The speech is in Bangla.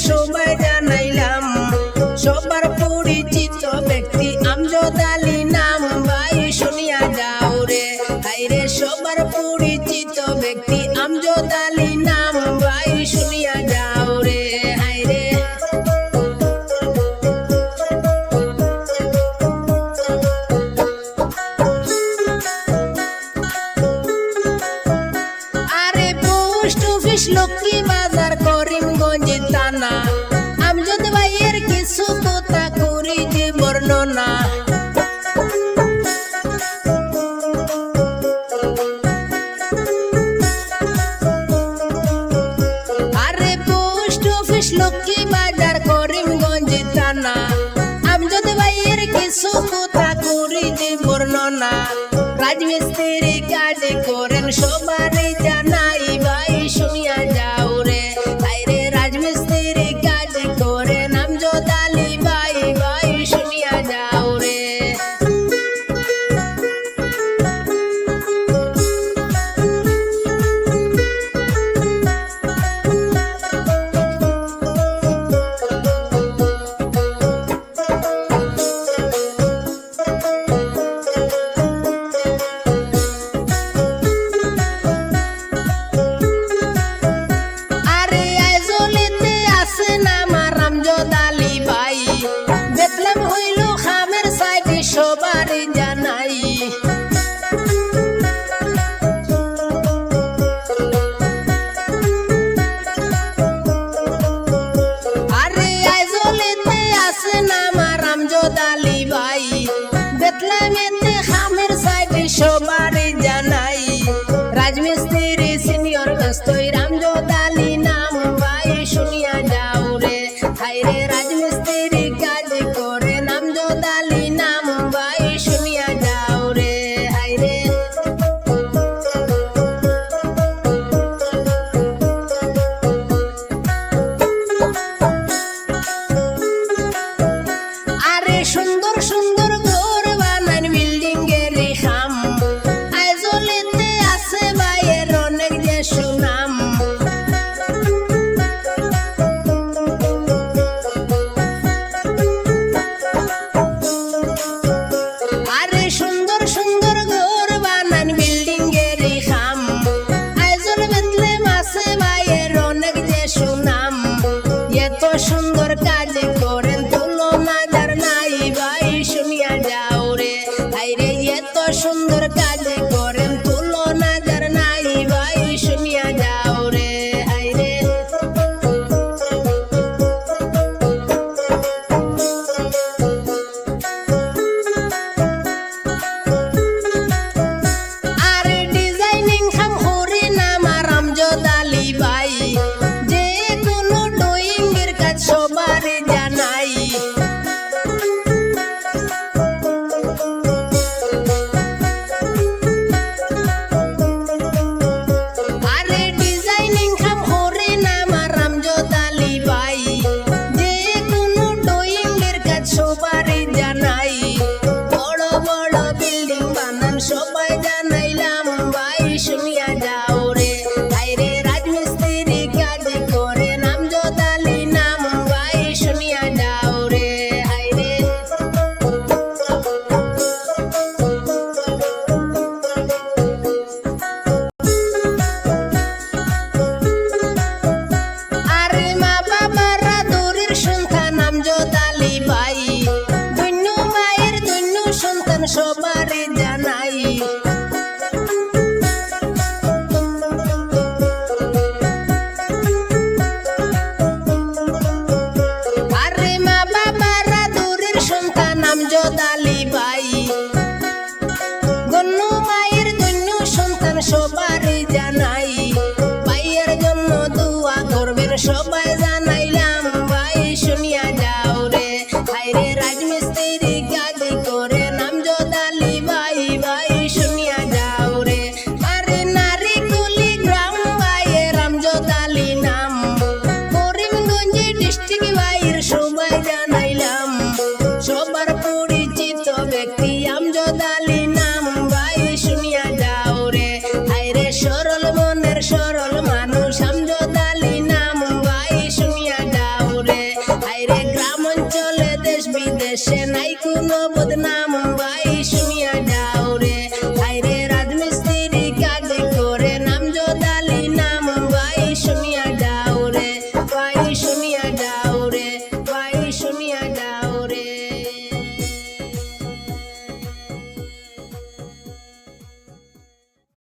সবাই জানাইলাম সবার পরিচিত ব্যক্তি আমজদ আলী নাম ভাই শুনিয়া যাও রে হাইরে সবার পরিচিত ব্যক্তি আমজদ আলী নাম ভাই শুনিয়া যাও রে হাইরে আরে পোস্ট অফিস লক্ষ্মী বাজার করিমগঞ্জ থানা আমজদ ভাইয়ের কিছু কথা করি যে বর্ণনা আরে পোস্ট অফিস লক্ষ্মী বাজার করিমগঞ্জ থানা আমজদ ভাইয়ের কিছু কথা করি যে বর্ণনা রাজমিস্ত্রি কাজ করেন সবারই জানাই ভাই শুনিয়া যাও রে হাইরে রাজমিস্ত্রি কাজ করেন আমজদ আলী ভাই ভাই শুনিয়া যাও রে আরে আইজলিতে আছে না আমার আমজদ আলী ভাই দেখলাম হইল খামের সাইডে সবারই জানাই আরে আইজলিতে আছে না আমার আমজদ আলী ভাই দেখলাম এতে খামের সাইডে সবারই জানাই রাজমিস্ত্রি সিনিয়র দস্তই আমজদ আলী নাম ভাই শুনিয়া যাও রে হাইরে রাজমিস্ত্রি কাজ করে আমজদ আলী নাম ভাই শুনিয়া যাও রে হাইরে আরে সুন্দর সুন্দর ঘর বানান বিল্ডিং এর খাম আইজলিতে আছে ভাইয়ের অনেক যে সুনাম আরে সুন্দর সুন্দর ঘর বানান বিল্ডিং এর খাম আইজল বেতলে আছে ভাইয়ের অনেক যে সুনাম এত সুন্দর কাজ করেন তুলনা যার নাই ভাই শুনিয়া যাও রে হাইরে এত সুন্দর কাজ করেন তুলনা যার নাই ভাই শুনিয়া যাও রে হাইরে আরে ডিজাইনিং খাম করি নাম আমজদ আলী ভাই যে কোনো ড্রয়িং এর কাজ সবারই জানাই আরে ডিজাইনিং খাম করি নাম আমজদ আলী ভাই যে কোনো ড্রয়িং এর কাজ সবারই জানাই বড় বড় বিল্ডিং বানান সবাই জানাইলাম ভাই শুনিয়া যাও রে হাইরে রাজমিস্ত্রি কাজ করে আমজদ আলী নাম ভাই শুনিয়া যাও রে হাইরে আরে মা বাবারা দূরের সন্তান আমজদ আলী ভাই ধন্য মায়ের ধন্য সন্তান সবারই জানাই আরে মা বাবারা দূরের সন্তান আমজদ আলী ভাই ধন্য মায়ের ধন্য সন্তান সবারই জানাই ভাইয়ের জন্য দোয়া করবেন সবাই জানাইলাম ভাই শুনিয়া যাও রে হাইরে রাজমিস্ত্রি কাজ করে আমজদ আলী ভাই ভাই শুনিয়া যাও রে আরে নারিকুলি গ্রাম ভাইয়ের আমজদ আলী নাম করিমগঞ্জ ডিস্ট্রিক্ট ভাইয়ের সবাই জানাইলাম সবার পরিচিত ব্যক্তি আমজদ আলী নাম ভাই শুনিয়া যাও রে হাইরে সরল মনের সরল মানুষ আমজদ আলী নাম ভাই নাই কোনো বদনাম ভাই শুনিয়া